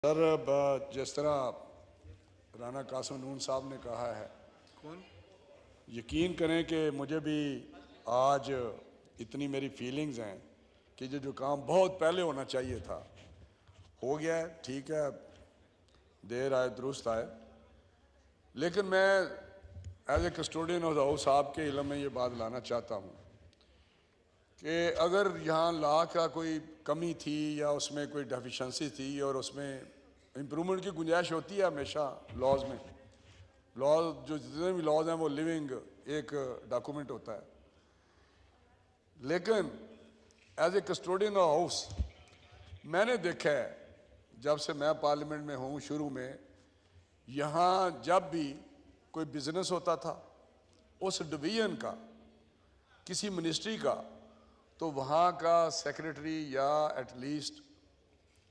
سر جس طرح رانا قاسم نون صاحب نے کہا ہے، یقین کریں کہ مجھے بھی آج اتنی میری فیلنگز ہیں کہ جو کام بہت پہلے ہونا چاہیے تھا ہو گیا ہے. ٹھیک ہے، دیر آئے درست آئے، لیکن میں as a custodian of the house صاحب کے علم میں یہ بات لانا چاہتا ہوں کہ اگر یہاں لا کا کوئی کمی تھی یا اس میں کوئی ڈیفیشنسی تھی اور اس میں امپرومنٹ کی گنجائش ہوتی ہے ہمیشہ لاز میں. لاز جو جتنے بھی لاز ہیں وہ لیونگ ایک ڈاکومنٹ ہوتا ہے، لیکن as a custodian of house میں نے دیکھا ہے جب سے میں پارلیمنٹ میں ہوں شروع میں، یہاں جب بھی کوئی بزنس ہوتا تھا اس ڈویژن کا کسی منسٹری کا، تو وہاں کا سیکریٹری یا ایٹ لیسٹ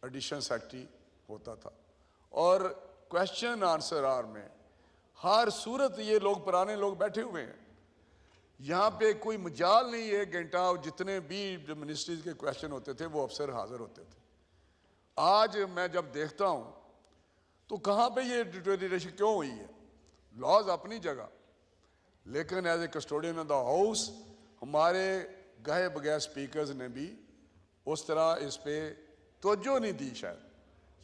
ایڈیشنل سیکریٹری ہوتا تھا، اور کویشچن آنسر آر میں ہر صورت یہ لوگ پرانے لوگ بیٹھے ہوئے ہیں. یہاں پہ کوئی مجال نہیں ہے گھنٹہ، جتنے بھی منسٹریز کے کویشچن ہوتے تھے وہ افسر حاضر ہوتے تھے. آج میں جب دیکھتا ہوں تو کہاں پہ یہ ڈیٹیریشن کیوں ہوئی ہے؟ لاز اپنی جگہ، لیکن as a custodian of the house ہمارے گہے بغیر سپیکرز نے بھی اس طرح اس پہ توجہ نہیں دی. شاید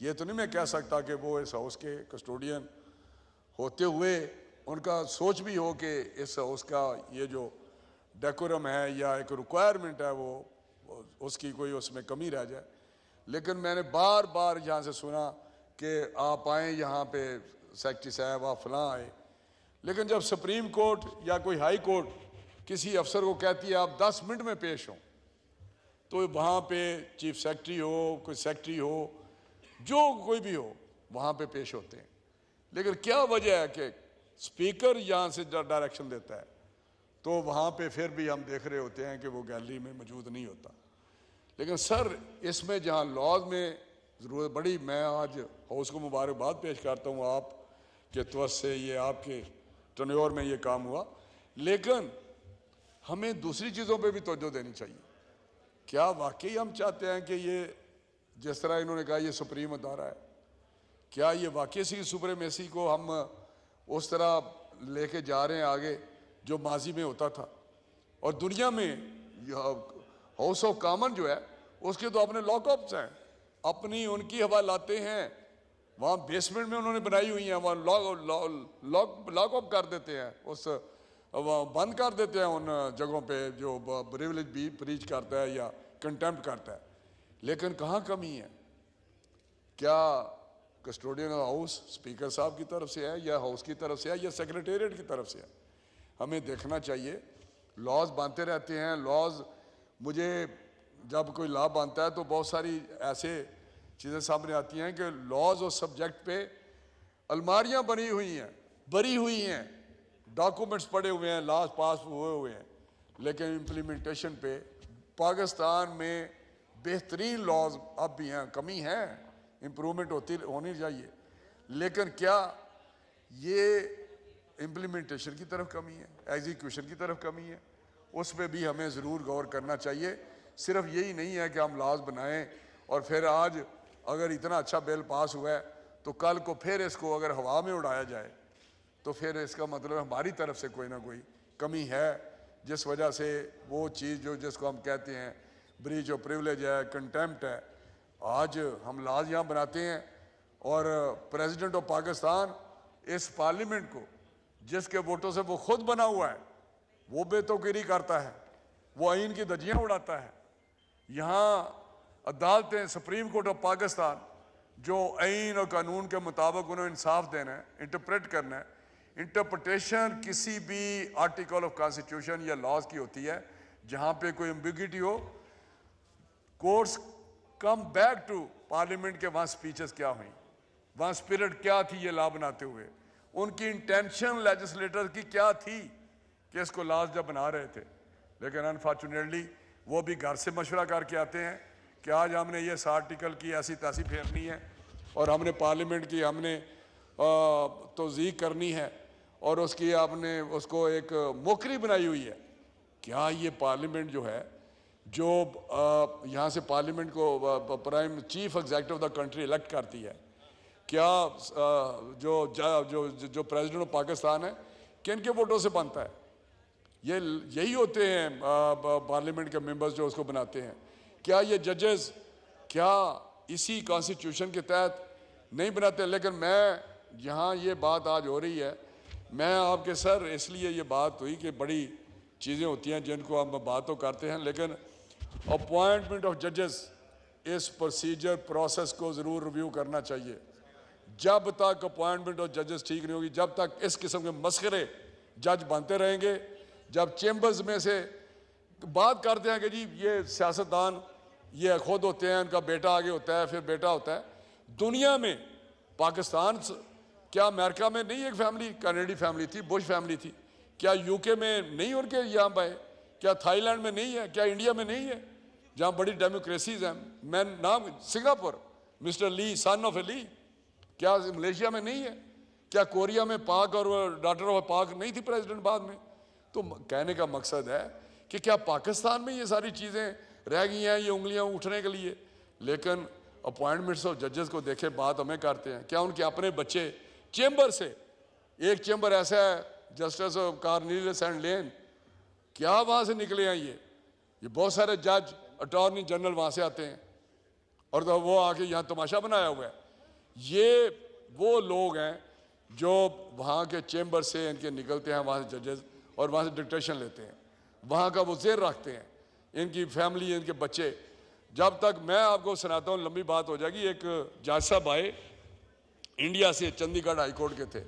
یہ تو نہیں میں کہہ سکتا کہ وہ اس ہاؤس کے کسٹوڈین ہوتے ہوئے ان کا سوچ بھی ہو کہ اس ہاؤس کا یہ جو ڈیکورم ہے یا ایک ریکوائرمنٹ ہے وہ اس کی کوئی اس میں کمی رہ جائے. لیکن میں نے بار بار یہاں سے سنا کہ آپ آئیں یہاں پہ سیکریٹری صاحب آپ فلاں آئے، لیکن جب سپریم کورٹ یا کوئی ہائی کورٹ کسی افسر کو کہتی ہے آپ 10 منٹ میں پیش ہوں، تو وہاں پہ چیف سیکریٹری ہو، کوئی سیکریٹری ہو، جو کوئی بھی ہو وہاں پہ پیش ہوتے ہیں. لیکن کیا وجہ ہے کہ سپیکر یہاں سے ڈائریکشن دیتا ہے تو وہاں پہ پھر بھی ہم دیکھ رہے ہوتے ہیں کہ وہ گیلری میں موجود نہیں ہوتا. لیکن سر اس میں جہاں لاز میں ضرورت بڑی، میں آج ہاؤس کو مبارکباد پیش کرتا ہوں آپ کے توسط سے، یہ آپ کے ٹنیور میں یہ کام ہوا، لیکن ہمیں دوسری چیزوں پہ بھی توجہ دینی چاہیے. کیا واقعی ہم چاہتے ہیں کہ یہ جس طرح انہوں نے کہا یہ سپریم ادارہ ہے، کیا یہ واقعی سی سپریمیسی کو ہم اس طرح لے کے جا رہے ہیں آگے جو ماضی میں ہوتا تھا؟ اور دنیا میں ہاؤس آف کامن جو ہے اس کے تو اپنے لاک اپس ہیں، اپنی ان کی حوالاتیں ہیں، وہاں بیسمنٹ میں انہوں نے بنائی ہوئی ہیں، وہاں لاک اپ کر دیتے ہیں، اس بند کر دیتے ہیں ان جگہوں پہ جو پریویلیج بھی پریچ کرتا ہے یا کنٹیمپٹ کرتا ہے. لیکن کہاں کمی ہے؟ کیا کسٹوڈین آف ہاؤس سپیکر صاحب کی طرف سے ہے یا ہاؤس کی طرف سے ہے یا سیکریٹریٹ کی طرف سے ہے؟ ہمیں دیکھنا چاہیے. لاز بانتے رہتے ہیں. لاز مجھے جب کوئی لا بانتا ہے تو بہت ساری ایسے چیزیں سامنے آتی ہیں کہ لاز اور سبجیکٹ پہ الماریاں بنی ہوئی ہیں، بری ہوئی ہیں، ڈاکومنٹس پڑے ہوئے ہیں، لاز پاس ہوئے ہوئے ہیں، لیکن امپلیمنٹیشن پہ پاکستان میں بہترین لاز اب بھی ہیں. کمی ہے، امپرومنٹ ہونی چاہیے، لیکن کیا یہ امپلیمنٹیشن کی طرف کمی ہے، ایگزیکیوشن کی طرف کمی ہے؟ اس پہ بھی ہمیں ضرور غور کرنا چاہیے. صرف یہی نہیں ہے کہ ہم لاز بنائیں اور پھر آج اگر اتنا اچھا بل پاس ہوا ہے تو کل کو پھر اس کو اگر ہوا میں اڑایا جائے تو پھر اس کا مطلب ہماری طرف سے کوئی نہ کوئی کمی ہے، جس وجہ سے وہ چیز جس کو ہم کہتے ہیں بریچ آف پریولیج ہے، کنٹیمپٹ ہے. آج ہم لاز یہاں بناتے ہیں اور پریزیڈنٹ آف پاکستان اس پارلیمنٹ کو جس کے ووٹوں سے وہ خود بنا ہوا ہے وہ بے توقیری کرتا ہے، وہ آئین کی دھجیاں اڑاتا ہے. یہاں عدالتیں سپریم کورٹ آف پاکستان جو آئین اور قانون کے مطابق انہوں انصاف دینا ہے، انٹرپریٹ کرنا ہے، انٹرپریٹیشن کسی بھی آرٹیکل آف کانسٹیٹیوشن یا لاز کی ہوتی ہے جہاں پہ کوئی ایمبیگوٹی ہو، courts come back to parliament کے وہاں سپیچز کیا ہوئیں، وہاں سپرٹ کیا تھی یہ لا بناتے ہوئے، ان کی انٹینشن لیجسلیٹر کی کیا تھی کہ اس کو لاز جب بنا رہے تھے. لیکن انفارچونیٹلی وہ بھی گھر سے مشورہ کر کے آتے ہیں کہ آج ہم نے یہ آرٹیکل کی ایسی تیسی پھیرنی ہے اور ہم نے پارلیمنٹ کی ہم نے توثیق کرنی ہے اور اس کی آپ نے اس کو ایک موکری بنائی ہوئی ہے. کیا یہ پارلیمنٹ جو ہے جو یہاں سے پارلیمنٹ کو prime chief executive of the country elect کرتی ہے، کیا جو پریزیڈنٹ آف پاکستان ہے کن کے ووٹوں سے بنتا ہے؟ یہی ہوتے ہیں پارلیمنٹ کے ممبرز جو اس کو بناتے ہیں. کیا یہ ججز کیا اسی کانسٹیٹیوشن کے تحت نہیں بناتے؟ لیکن میں یہاں یہ بات آج ہو رہی ہے، میں آپ کے سر اس لیے یہ بات ہوئی کہ بڑی چیزیں ہوتی ہیں جن کو ہم بات تو کرتے ہیں، لیکن اپوائنٹمنٹ آف ججز اس پروسیجر پروسیس کو ضرور ریویو کرنا چاہیے. جب تک اپوائنٹمنٹ آف ججز ٹھیک نہیں ہوگی، جب تک اس قسم کے مسخرے جج بنتے رہیں گے، جب چیمبرز میں سے بات کرتے ہیں کہ جی یہ سیاستدان یہ خود ہوتے ہیں، ان کا بیٹا آگے ہوتا ہے، پھر بیٹا ہوتا ہے. دنیا میں پاکستان کیا امریکہ میں نہیں ایک فیملی کینیڈی فیملی تھی، بش فیملی تھی؟ کیا یو کے میں نہیں ان کے یہاں پہ؟ کیا تھائی لینڈ میں نہیں ہے؟ کیا انڈیا میں نہیں ہے جہاں بڑی ڈیموکریسیز ہیں؟ میں نام سنگاپور، مسٹر لی سن آف اے لی، کیا ملیشیا میں نہیں ہے؟ کیا کوریا میں پاک اور ڈاٹر آف پاک نہیں تھی پریزیڈنٹ بعد میں؟ تو کہنے کا مقصد ہے کہ کیا پاکستان میں یہ ساری چیزیں رہ گئی ہیں یہ انگلیاں اٹھنے کے لیے؟ لیکن اپوائنٹمنٹس آف ججز کو دیکھے بات ہمیں کرتے ہیں. کیا ان کے اپنے بچے چیمبر سے، ایک چیمبر ایسا ہے جسٹس کارنیلیس اینڈ لین، کیا وہاں سے نکلے ہیں یہ بہت سارے جج اٹارنی جنرل وہاں سے آتے ہیں اور وہ آ کے یہاں تماشا بنایا ہوا ہے. یہ وہ لوگ ہیں جو وہاں کے چیمبر سے ان کے نکلتے ہیں وہاں سے ججز اور وہاں سے ڈکٹیشن لیتے ہیں، وہاں کا وہ زیر رکھتے ہیں، ان کی فیملی ان کے بچے. جب تک میں آپ کو سناتا ہوں لمبی بات ہو جائے گی. ایک جج صاحب آئے انڈیا سے، چندی گڑھ ہائی کورٹ کے تھے،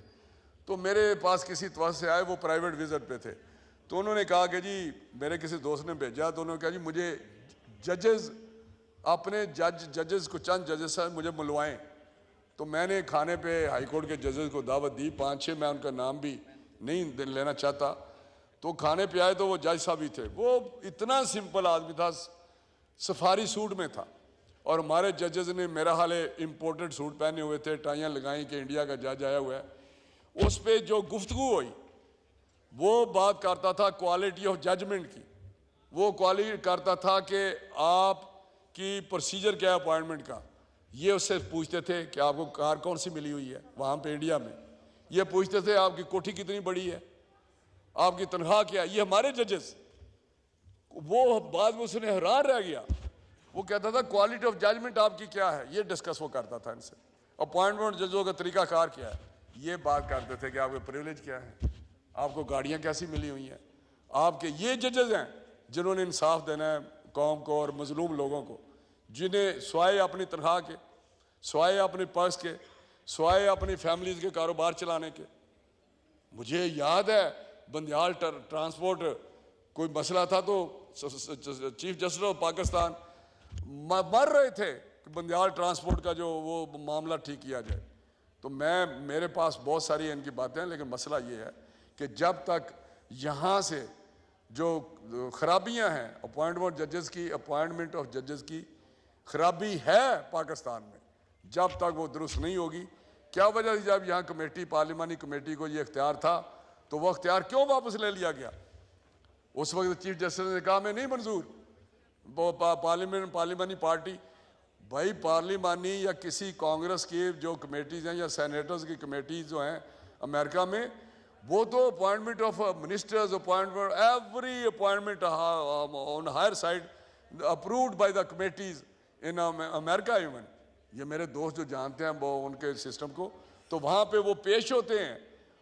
تو میرے پاس کسی توجہ سے آئے، وہ پرائیویٹ وزٹ پہ تھے. تو انہوں نے کہا کہ جی میرے کسی دوست نے بھیجا، تو انہوں نے کہا جی مجھے ججز اپنے ججز کو چند ججز سے مجھے ملوائیں. تو میں نے کھانے پہ ہائی کورٹ کے ججز کو دعوت دی، 5-6 میں ان کا نام بھی نہیں لینا چاہتا. تو کھانے پہ آئے تو وہ جج صاحب ہی تھے. وہ اتنا سمپل آدمی تھا، سفاری سوٹ میں تھا، اور ہمارے ججز نے میرا حال ہے امپورٹڈ سوٹ پہنے ہوئے تھے، ٹائیاں لگائیں کہ انڈیا کا جج آیا ہوا ہے. اس پہ جو گفتگو ہوئی وہ بات کرتا تھا کوالٹی آف ججمنٹ کی. وہ کوالٹی کرتا تھا کہ آپ کی پروسیجر کیا ہے اپوائنٹمنٹ کا. یہ اس سے پوچھتے تھے کہ آپ کو کار کون سی ملی ہوئی ہے وہاں پہ انڈیا میں. یہ پوچھتے تھے آپ کی کوٹھی کتنی بڑی ہے، آپ کی تنخواہ کیا ہے. یہ ہمارے ججز، وہ بعد میں اس نے حیران رہ گیا. وہ کہتا تھا کوالٹی آف ججمنٹ آپ کی کیا ہے، یہ ڈسکس وہ کرتا تھا ان سے. اپوائنٹمنٹ ججوں کا طریقہ کار کیا ہے، یہ بات کرتے تھے کہ آپ کے پریولیج کیا ہے، آپ کو گاڑیاں کیسی ملی ہوئی ہیں. آپ کے یہ ججز ہیں جنہوں نے انصاف دینا ہے قوم کو اور مظلوم لوگوں کو، جنہیں سوائے اپنی تنخواہ کے، سوائے اپنے پرس کے، سوائے اپنی فیملیز کے کاروبار چلانے کے. مجھے یاد ہے بندیال ٹرانسپورٹ کوئی مسئلہ تھا تو چیف جسٹس آف پاکستان مر رہے تھے کہ بندیال ٹرانسپورٹ کا جو وہ معاملہ ٹھیک کیا جائے. تو میرے پاس بہت ساری ان کی باتیں ہیں، لیکن مسئلہ یہ ہے کہ جب تک یہاں سے جو خرابیاں ہیں اپوائنٹمنٹ ججز کی، اپوائنٹمنٹ آف ججز کی خرابی ہے پاکستان میں، جب تک وہ درست نہیں ہوگی. کیا وجہ تھی جب یہاں کمیٹی، پارلیمانی کمیٹی کو یہ اختیار تھا تو وہ اختیار کیوں واپس لے لیا گیا؟ اس وقت چیف جسٹس نے کہا میں نہیں منظور. پارلیمانی پارٹی، بھائی پارلیمانی یا کسی کانگریس کی جو کمیٹیز ہیں یا سینیٹرز کی کمیٹیز جو ہیں امریکہ میں، وہ تو appointment of ministers, appointment every appointment on higher side approved by the committees in America even. یہ میرے دوست جو جانتے ہیں وہ ان کے سسٹم کو، تو وہاں پہ وہ پیش ہوتے ہیں.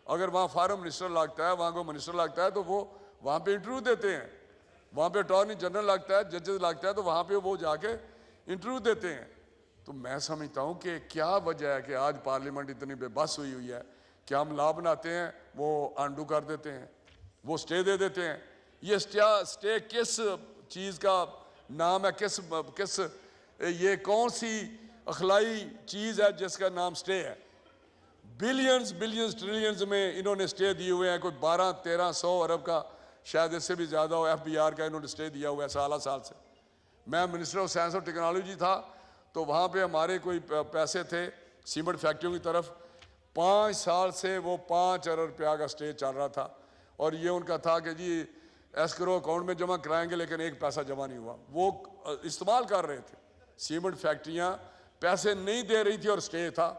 اگر وہاں فارم منسٹر لگتا ہے، وہاں کو منسٹر لگتا ہے تو وہ وہاں پہ انٹرویو دیتے ہیں. وہاں پہ اٹارنی جنرل لگتا ہے، ججز لگتا ہے تو وہاں پہ وہ جا کے انٹرویو دیتے ہیں. تو میں سمجھتا ہوں کہ کیا وجہ ہے کہ آج پارلیمنٹ اتنی بے بس ہوئی ہے کہ ہم لا بناتے ہیں، وہ انڈو کر دیتے ہیں، وہ سٹے دے دیتے ہیں. یہ سٹے کس چیز کا نام ہے، کس یہ کون سی اخلائی چیز ہے جس کا نام سٹے ہے؟ بلینز ٹریلینز میں انہوں نے سٹے دیے ہوئے ہیں. کوئی 1200-1300 ارب کا، شاید اس سے بھی زیادہ ہو، ایف بی آر کا انہوں نے سٹے دیا ہوا ہے سال سے. میں منسٹر آف سائنس اور ٹیکنالوجی تھا تو وہاں پہ ہمارے کوئی پیسے تھے سیمنٹ فیکٹریوں کی طرف، 5 سال سے وہ 5 ارب روپیہ کا سٹے چل رہا تھا. اور یہ ان کا تھا کہ جی ایسکرو اکاؤنٹ میں جمع کرائیں گے، لیکن ایک پیسہ جمع نہیں ہوا. وہ استعمال کر رہے تھے، سیمنٹ فیکٹریاں پیسے نہیں دے رہی تھی اور سٹے تھا.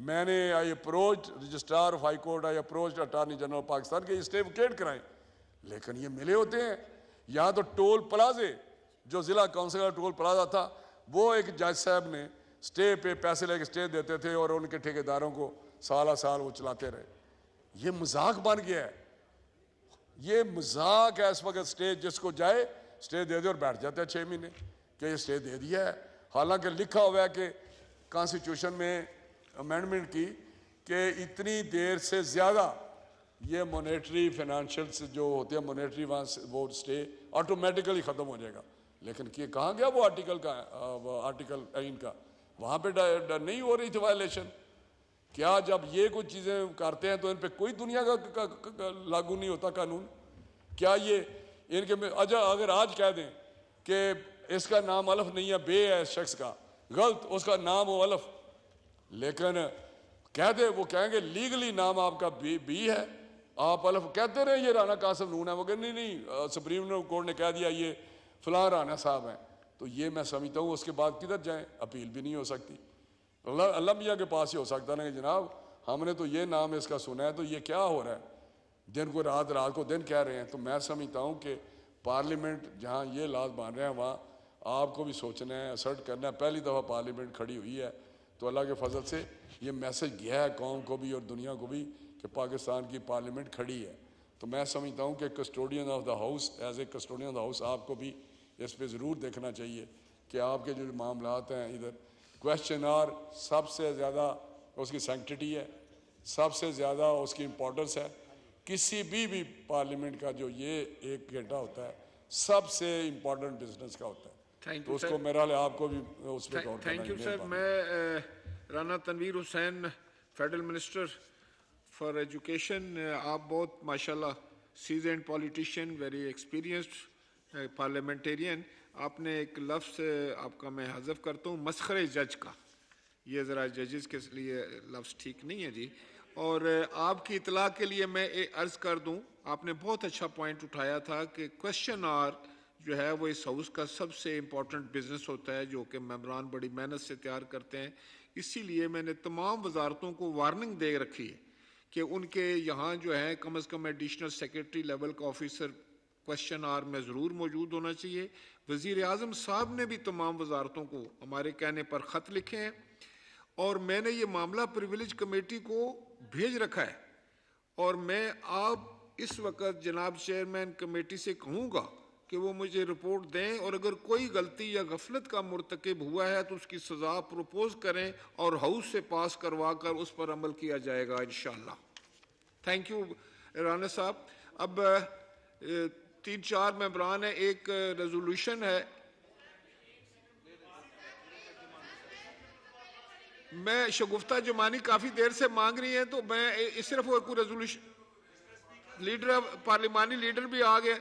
میں نے I approach registrar of high court, I approach attorney general Pakistan کے اسٹے ویکیٹ کرائیں, لیکن یہ ملے ہوتے ہیں. یہاں تو ٹول پلازے, جو ضلع کونسل کا ٹول پلازا تھا, وہ ایک جج صاحب نے اسٹے پہ پیسے لے کے اسٹے دیتے تھے اور ان کے ٹھیکیداروں کو سالہ سال وہ چلاتے رہے. یہ مذاق بن گیا ہے, یہ مذاق ہے اس وقت. اسٹے جس کو جائے اسٹے دے دے اور بیٹھ جاتے ہیں 6 مہینے کہ یہ اسٹے دے دیا ہے, حالانکہ لکھا ہوا ہے کہ کانسٹیٹیوشن میں امینڈمنٹ کی کہ اتنی دیر سے زیادہ یہ مونیٹری فائنینشیل جو ہوتے ہیں مونیٹری وہ اسٹے آٹومیٹیکلی ختم ہو جائے گا. لیکن کہ کہاں گیا وہ آرٹیکل کا, آرٹیکل ان کا, وہاں پہ نہیں ہو رہی تھی وائلیشن. کیا جب یہ کچھ چیزیں کرتے ہیں تو ان پہ کوئی دنیا کا لاگو نہیں ہوتا قانون؟ کیا یہ ان کے اگر آج کہہ دیں کہ اس کا نام الف نہیں ہے, بے ہے اس شخص کا, غلط اس کا نام ہو الف, لیکن کہہ دے, وہ کہیں گے لیگلی نام آپ کا بی ہے, آپ الف کہتے رہے یہ رانا قاسم نون ہے, وہ کہ نہیں سپریم کورٹ نے کہہ دیا یہ فلاں رانا صاحب ہیں. تو یہ میں سمجھتا ہوں اس کے بعد کدھر جائیں, اپیل بھی نہیں ہو سکتی. اللہ میاں کے پاس ہی ہو سکتا نا کہ جناب ہم نے تو یہ نام اس کا سنا ہے, تو یہ کیا ہو رہا ہے, دن کو رات, رات کو دن کہہ رہے ہیں. تو میں سمجھتا ہوں کہ پارلیمنٹ جہاں یہ لاز بان رہے ہیں وہاں آپ کو بھی سوچنا ہے, اسرٹ کرنا ہے. پہلی دفعہ پارلیمنٹ کھڑی ہوئی ہے تو اللہ کے فضل سے یہ میسج گیا ہے قوم کو بھی اور دنیا کو بھی کہ پاکستان کی پارلیمنٹ کھڑی ہے. تو میں سمجھتا ہوں کہ custodian of the house, as a custodian of the house آپ کو بھی اس پہ ضرور دیکھنا چاہیے کہ آپ کے جو معاملات ہیں ادھر کویشچن آر سب سے زیادہ اس کی سینکٹیٹی ہے, سب سے زیادہ اس کی امپورٹنس ہے. کسی بھی پارلیمنٹ کا جو یہ 1 گھنٹہ ہوتا ہے سب سے امپورٹنٹ بزنس کا ہوتا ہے, تو اس کو میرا لئے آپ کو بھی اس پہ غور کرنا ہے. Thank you sir. میں رانا تنویر حسین, فیڈرل منسٹر فار ایجوکیشن, آپ بہت ماشاءاللہ seasoned politician, very experienced parliamentarian. آپ نے ایک لفظ آپ کا میں حذف کرتا ہوں, مسخرے جج کا. یہ ذرا ججز کے لیے لفظ ٹھیک نہیں ہے جی. اور آپ کی اطلاع کے لیے میں عرض کر دوں, آپ نے بہت اچھا پوائنٹ اٹھایا تھا کہ کویشچن آر جو ہے وہ اس ہاؤس کا سب سے امپورٹنٹ بزنس ہوتا ہے, جو کہ ممبران بڑی محنت سے تیار کرتے ہیں. اسی لیے میں نے تمام وزارتوں کو وارننگ دے رکھی ہے کہ ان کے یہاں جو ہے کم از کم ایڈیشنل سیکرٹری لیول کا آفیسر کویشچن آر میں ضرور موجود ہونا چاہیے. وزیر اعظم صاحب نے بھی تمام وزارتوں کو ہمارے کہنے پر خط لکھے ہیں, اور میں نے یہ معاملہ پریویلیج کمیٹی کو بھیج رکھا ہے. اور میں آپ اس وقت جناب چیئرمین کمیٹی سے کہوں گا کہ وہ مجھے رپورٹ دیں, اور اگر کوئی غلطی یا غفلت کا مرتکب ہوا ہے تو اس کی سزا پروپوز کریں اور ہاؤس سے پاس کروا کر اس پر عمل کیا جائے گا انشاءاللہ. تھینک یو رانا صاحب. اب 3-4 ممبران ہیں, ایک ریزولوشن ہے. میں شگفتہ جمانی کافی دیر سے مانگ رہی ہیں, تو میں صرف کوئی ریزولوشن لیڈر پارلیمانی لیڈر بھی آ گئے,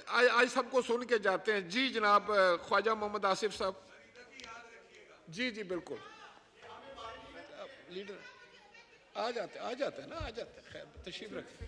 آج سب کو سن کے جاتے ہیں. جی جناب خواجہ محمد آصف صاحب. جی جی بالکل لیڈر آ جاتے ہیں نا, آ جاتے ہیں, خیر تشریف رکھیں.